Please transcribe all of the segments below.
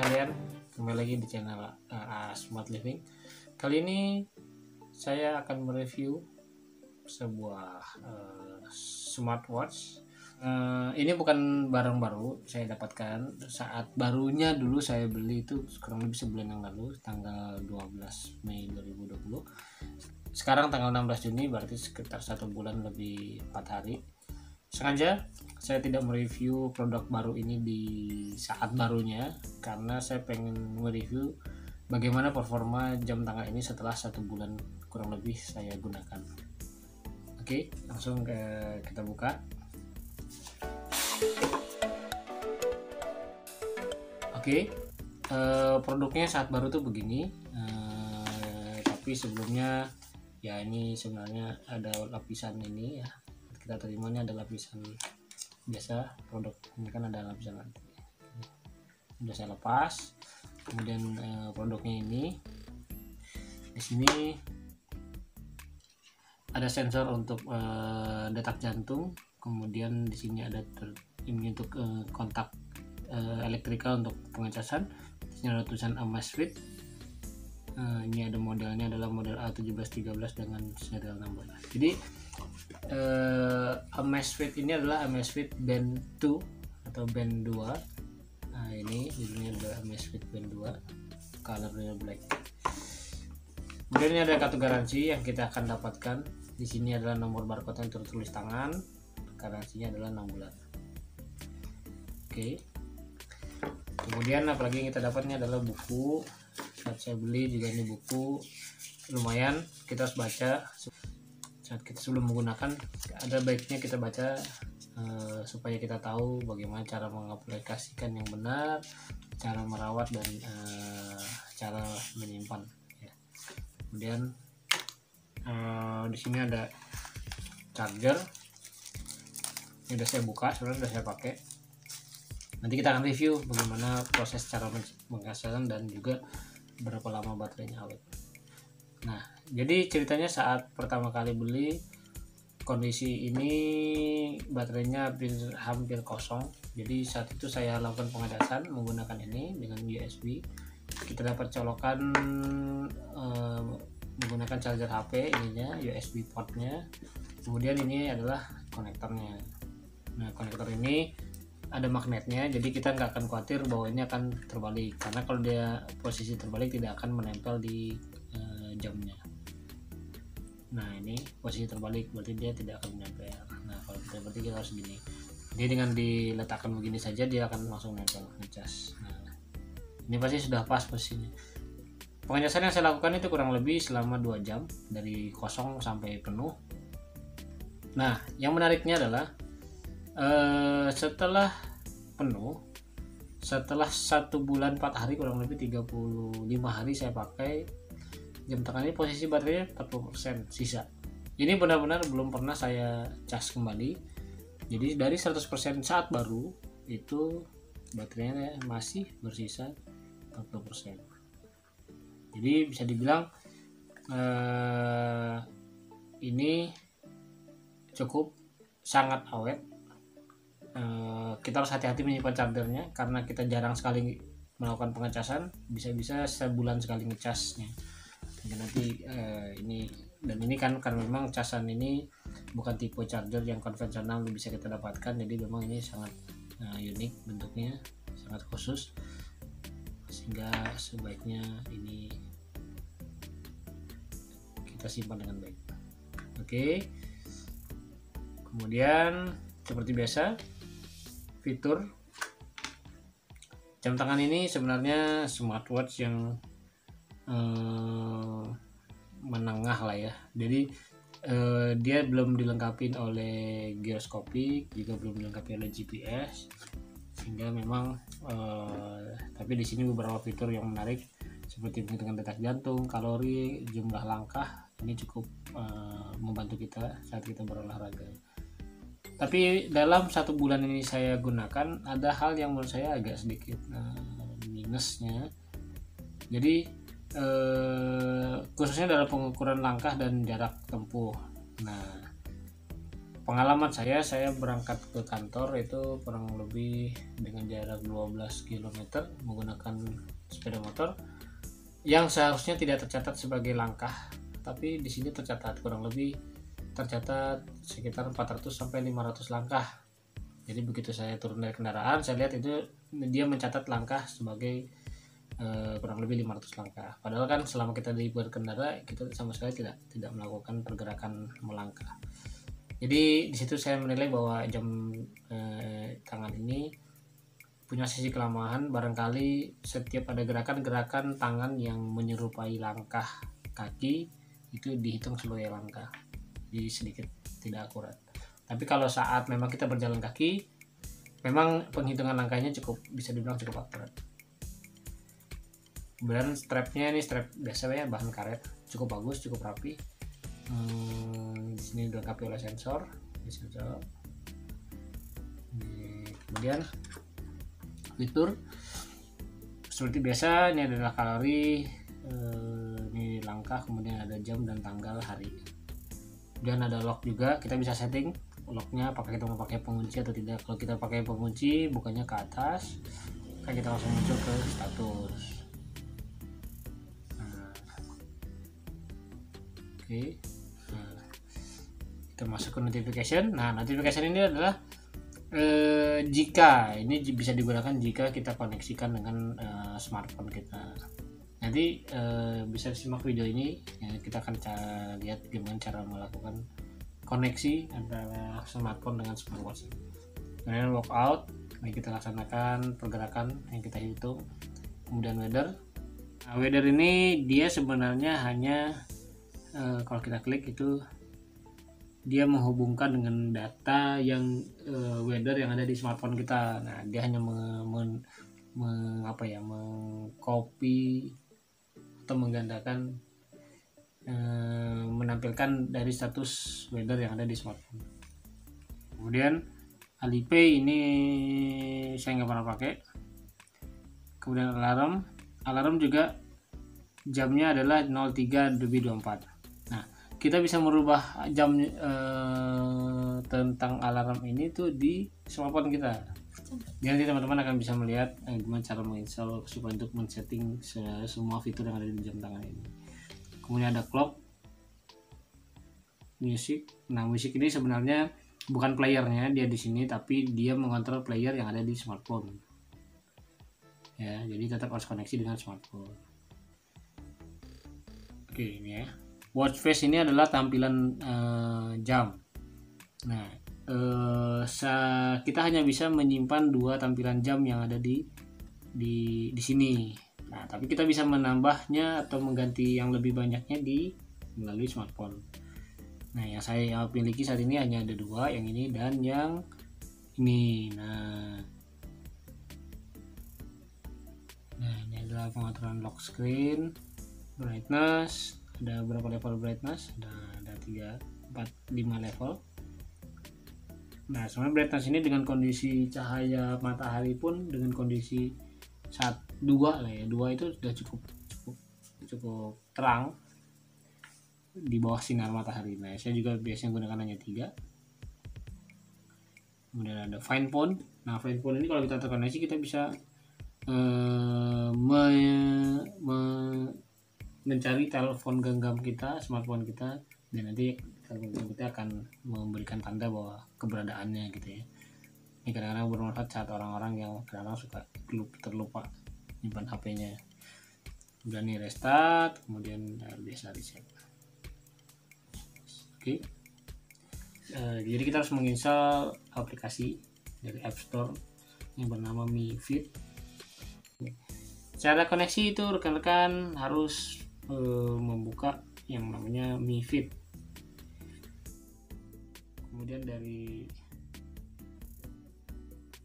sekalian, kembali lagi di channel Smart Living. Kali ini saya akan mereview sebuah smartwatch. Ini bukan barang baru, saya dapatkan saat barunya. Dulu saya beli itu kurang lebih sebulan yang lalu, tanggal 12 Mei 2020. Sekarang tanggal 16 Juni, berarti sekitar 1 bulan lebih 4 hari. Sengaja saya tidak mereview produk baru ini di saat barunya, karena saya pengen mereview bagaimana performa jam tangan ini setelah 1 bulan kurang lebih saya gunakan. Oke, langsung kita buka. Oke, produknya saat baru tuh begini, tapi sebelumnya ya ini sebenarnya ada lapisan ini ya, kita terimanya ada lapisan biasa. Produk ini kan ada lapisan nanti, udah saya lepas. Kemudian produknya ini di sini ada sensor untuk detak jantung, kemudian di sini ada ini untuk kontak elektrikal untuk pengecasan. Di sini ada tulisan Amazfit. Ini ada modelnya adalah model A1713 dengan serial number. Jadi Amazfit ini adalah Amazfit Band 2 atau Band 2. Nah, ini judulnya adalah Amazfit Band 2, colornya black. Kemudian ini ada kartu garansi yang kita akan dapatkan. Di sini adalah nomor barcode yang tertulis tangan. Garansinya adalah 6 bulan. Oke. Kemudian apalagi yang kita dapatnya adalah buku. Saat saya beli juga ini buku, lumayan kita harus baca. Saat kita sebelum menggunakan, ada baiknya kita baca supaya kita tahu bagaimana cara mengaplikasikan yang benar, cara merawat dan cara menyimpan ya. Kemudian di sini ada charger. Ini udah saya buka, sebenarnya udah saya pakai. Nanti kita akan review bagaimana proses cara menghasilkan dan juga berapa lama baterainya awet. Nah, jadi ceritanya saat pertama kali beli, kondisi ini baterainya hampir kosong. Jadi saat itu saya lakukan pengecasan menggunakan ini dengan USB. Kita dapat colokan menggunakan charger HP, ininya USB portnya. Kemudian ini adalah konektornya. Nah, konektor ini ada magnetnya, jadi kita nggak akan khawatir bahwa ini akan terbalik, karena kalau dia posisi terbalik tidak akan menempel di jamnya. Nah, ini posisi terbalik berarti dia tidak akan menempel. Nah, kalau kita berarti kita harus gini. Jadi dengan diletakkan begini saja dia akan langsung nempel ngecas. Nah, ini pasti sudah pas posisinya. Pengecasan yang saya lakukan itu kurang lebih selama 2 jam dari kosong sampai penuh. Nah, yang menariknya adalah setelah penuh, setelah 1 bulan 4 hari, kurang lebih 35 hari saya pakai jam tangan ini, posisi baterainya 40% sisa. Ini benar-benar belum pernah saya cas kembali. Jadi dari 100% saat baru itu baterainya masih bersisa 40%. Jadi bisa dibilang ini cukup sangat awet. Kita harus hati-hati menyimpan chargernya karena kita jarang sekali melakukan pengecasan, bisa-bisa sebulan sekali ngecasnya. Dan nanti ini kan karena memang casan ini bukan tipe charger yang konvensional bisa kita dapatkan, jadi memang ini sangat unik bentuknya, sangat khusus, sehingga sebaiknya ini kita simpan dengan baik. Oke. Kemudian seperti biasa, fitur jam tangan ini sebenarnya smartwatch yang menengah lah ya. Jadi dia belum dilengkapi oleh giroskopik, juga belum dilengkapi oleh GPS, sehingga memang tapi di sini beberapa fitur yang menarik seperti menghitung detak jantung, kalori, jumlah langkah. Ini cukup membantu kita saat kita berolahraga. Tapi dalam 1 bulan ini saya gunakan, ada hal yang menurut saya agak sedikit minusnya. Jadi khususnya dalam pengukuran langkah dan jarak tempuh. Nah, pengalaman saya berangkat ke kantor itu kurang lebih dengan jarak 12 km menggunakan sepeda motor yang seharusnya tidak tercatat sebagai langkah, tapi di sini tercatat kurang lebih tercatat sekitar 400 sampai 500 langkah. Jadi begitu saya turun dari kendaraan, saya lihat itu dia mencatat langkah sebagai kurang lebih 500 langkah. Padahal kan selama kita berkendara kita sama sekali tidak melakukan pergerakan melangkah. Jadi di situ saya menilai bahwa jam tangan ini punya sisi kelemahan. Barangkali setiap ada gerakan-gerakan tangan yang menyerupai langkah kaki itu dihitung sebagai langkah, jadi sedikit tidak akurat. Tapi kalau saat memang kita berjalan kaki, memang penghitungan langkahnya bisa dibilang cukup akurat. Kemudian strapnya ini strap biasa ya, bahan karet, cukup bagus, cukup rapi. Di sini dilengkapi oleh sensor. Kemudian fitur seperti biasa, ini adalah kalori, ini langkah, kemudian ada jam dan tanggal hari. Kemudian ada lock juga, kita bisa setting locknya apakah kita mau pakai pengunci atau tidak. Kalau kita pakai pengunci, bukannya ke atas, kan kita langsung muncul ke status. Kita masuk ke notification. Nah, notification ini adalah jika ini bisa digunakan jika kita koneksikan dengan smartphone kita. Nanti bisa simak video ini ya, kita akan lihat gimana cara melakukan koneksi antara smartphone dengan smartwatch. Kemudian lockout, ini kita laksanakan pergerakan yang kita hitung. Kemudian weather. Nah, weather ini dia sebenarnya hanya kalau kita klik itu dia menghubungkan dengan data yang weather yang ada di smartphone kita. Nah, dia hanya mengcopy atau menggandakan menampilkan dari status weather yang ada di smartphone. Kemudian Alipay ini saya nggak pernah pakai. Kemudian alarm juga jamnya adalah 03.24. Nah, kita bisa merubah jam tentang alarm ini tuh di smartphone kita. Jadi teman-teman akan bisa melihat gimana cara menginstal supaya untuk men-setting semua fitur yang ada di jam tangan ini. Kemudian ada clock, music. Nah, musik ini sebenarnya bukan playernya dia di sini, tapi dia mengontrol player yang ada di smartphone. Ya, jadi tetap harus koneksi dengan smartphone. Oke, ini ya. Watch face ini adalah tampilan jam. Nah, kita hanya bisa menyimpan 2 tampilan jam yang ada di sini. Nah, tapi kita bisa menambahnya atau mengganti yang lebih banyaknya melalui smartphone. Nah, yang saya miliki saat ini hanya ada 2, yang ini dan yang ini. Nah, ini adalah pengaturan lock screen, brightness. Ada berapa level brightness? Ada 3, 4, 5 level. Nah, sebenarnya brightness ini dengan kondisi cahaya matahari pun dengan kondisi 2 lah ya. 2 itu sudah cukup terang di bawah sinar matahari. Nah, saya juga biasanya gunakan hanya 3. Kemudian ada find phone. Nah, find phone ini kalau kita terkoneksi kita bisa mencari telepon genggam kita, smartphone kita, dan nanti telepon genggam kita akan memberikan tanda bahwa keberadaannya gitu ya. Ini kadang-kadang bermanfaat saat orang-orang yang kadang-kadang suka terlupa nyimpan HP-nya. Kemudian ini restart, kemudian biasa reset. Oke. Jadi kita harus menginstal aplikasi dari App Store yang bernama Mi Fit. Cara koneksi itu rekan-rekan harus membuka yang namanya Mi Fit. Kemudian dari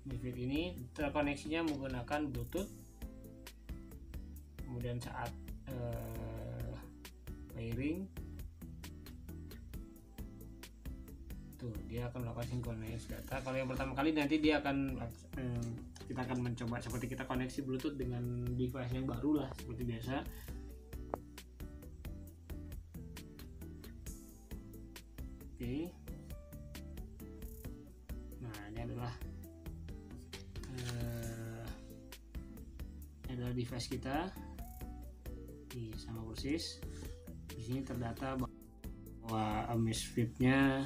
Mi Fit ini terkoneksinya menggunakan Bluetooth. Kemudian saat pairing tuh dia akan melakukan sinkronis data. Kalau yang pertama kali nanti dia akan kita akan mencoba seperti kita koneksi Bluetooth dengan device yang baru lah seperti biasa. Oke. ini adalah device kita. Ini sama persis. Di sini terdata bahwa Amazfit-nya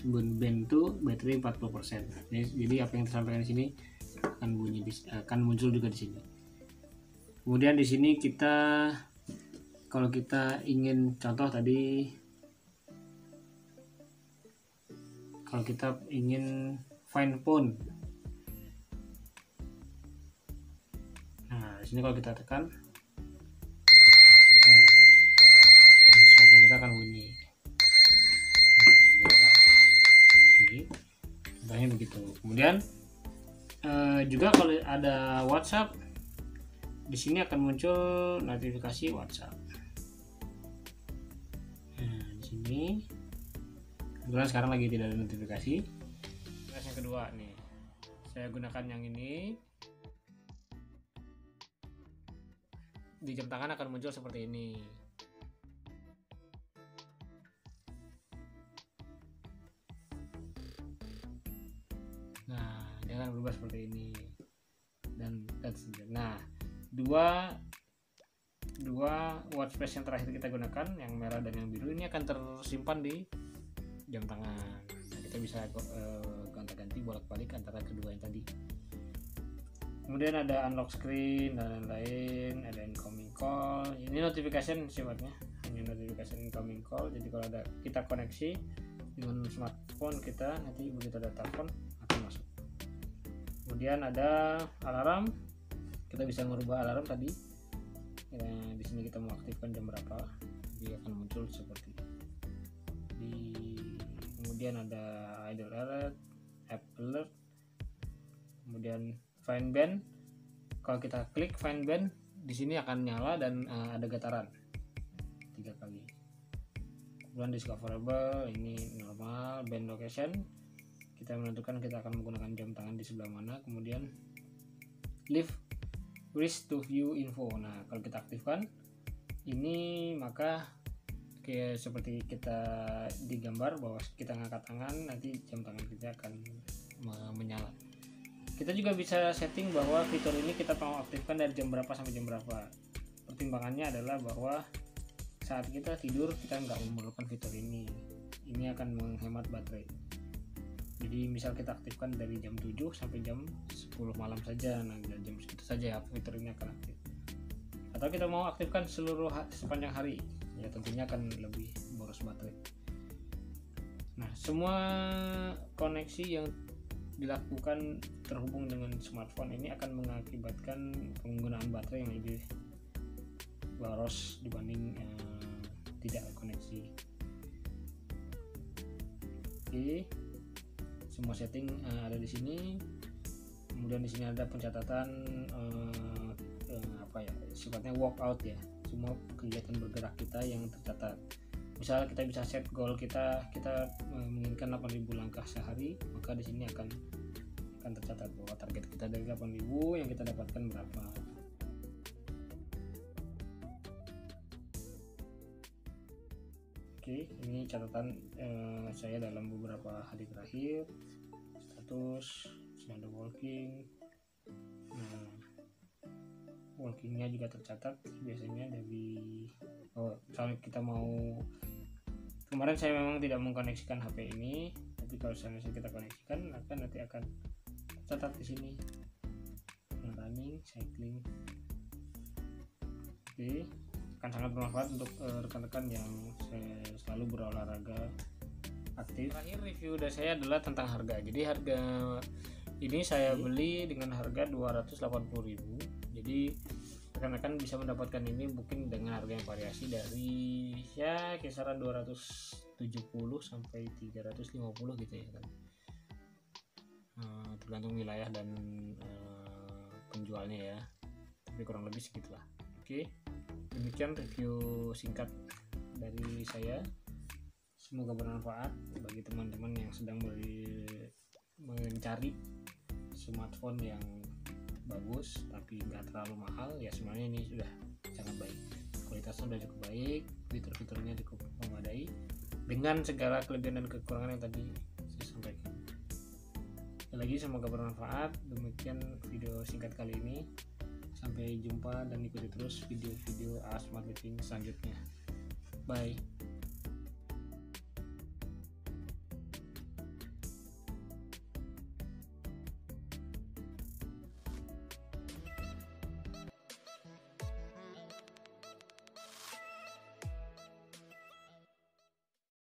band itu baterai 40%. Jadi apa yang disampaikan di sini akan muncul juga di sini. Kemudian di sini kita, kalau kita ingin contoh tadi, kalau kita ingin find phone, nah di sini kalau kita tekan, smartphone kita akan bunyi. Oke, contohnya begitu. Kemudian juga kalau ada WhatsApp, di sini akan muncul notifikasi WhatsApp. Nah, di sini kebetulan sekarang lagi tidak ada notifikasi. Terus yang kedua nih, saya gunakan yang ini. Di jam tangan akan muncul seperti ini. Nah, dia akan berubah seperti ini. Dan nah, dua watch face yang terakhir kita gunakan, yang merah dan yang biru, ini akan tersimpan di jam tangan. Nah, kita bisa gonta-ganti bolak-balik antara kedua yang tadi. Kemudian ada unlock screen dan lain-lain, ada incoming call. Ini notification sifatnya, hanya notification incoming call. Jadi kalau ada kita koneksi dengan smartphone kita, nanti begitu ada telepon akan masuk. Kemudian ada alarm. Kita bisa merubah alarm tadi. Di sini kita mau aktifkan jam berapa, dia akan muncul seperti ini. Kemudian ada idle alert, app alert, kemudian find band. Kalau kita klik find band, di sini akan nyala dan ada getaran 3 kali. Kemudian discoverable, ini normal. Band location, kita menentukan kita akan menggunakan jam tangan di sebelah mana. Kemudian leave wish to view info. Nah, kalau kita aktifkan ini, maka kayak seperti kita digambar bahwa kita ngangkat tangan, nanti jam tangan kita akan menyala. Kita juga bisa setting bahwa fitur ini kita mau aktifkan dari jam berapa sampai jam berapa. Pertimbangannya adalah bahwa saat kita tidur kita nggak memerlukan fitur ini. Ini akan menghemat baterai. Jadi misal kita aktifkan dari jam 7 sampai jam 10 malam saja, nah jam segitu saja fitur ini akan aktif. Atau kita mau aktifkan sepanjang hari, ya tentunya akan lebih boros baterai. Nah, semua koneksi yang dilakukan terhubung dengan smartphone ini akan mengakibatkan penggunaan baterai yang lebih boros dibanding tidak koneksi. Oke. Semua setting ada di sini. Kemudian di sini ada pencatatan sifatnya walkout ya. Semua kegiatan bergerak kita yang tercatat. Misalnya kita bisa set goal kita menginginkan 8.000 langkah sehari, maka di sini akan tercatat bahwa target kita dari 8.000 yang kita dapatkan berapa. Oke, ini catatan saya dalam beberapa hari terakhir. Status sedang walking. Nah, walkingnya juga tercatat biasanya dari misalnya kita mau, kemarin saya memang tidak mengkoneksikan HP ini, tapi kalau misalnya kita koneksikan nanti akan tercatat di sini. Running, cycling. Oke. Akan sangat bermanfaat untuk rekan-rekan yang selalu berolahraga aktif. Terakhir review dari saya adalah tentang harga. Jadi harga ini saya beli dengan harga 280.000. Jadi rekan-rekan bisa mendapatkan ini mungkin dengan harga yang variasi dari ya kisaran 270 sampai 350 gitu ya kan. Tergantung wilayah dan penjualnya ya. Tapi kurang lebih segitulah. Oke. Demikian review singkat dari saya. Semoga bermanfaat bagi teman-teman yang sedang mencari smartphone yang bagus tapi nggak terlalu mahal. Ya sebenarnya ini sudah sangat baik, kualitasnya sudah cukup baik, fitur-fiturnya cukup memadai dengan segala kelebihan dan kekurangan yang tadi saya sampaikan. lagi, semoga bermanfaat. Demikian video singkat kali ini. Sampai jumpa dan ikuti terus video-video Smart Living selanjutnya. Bye.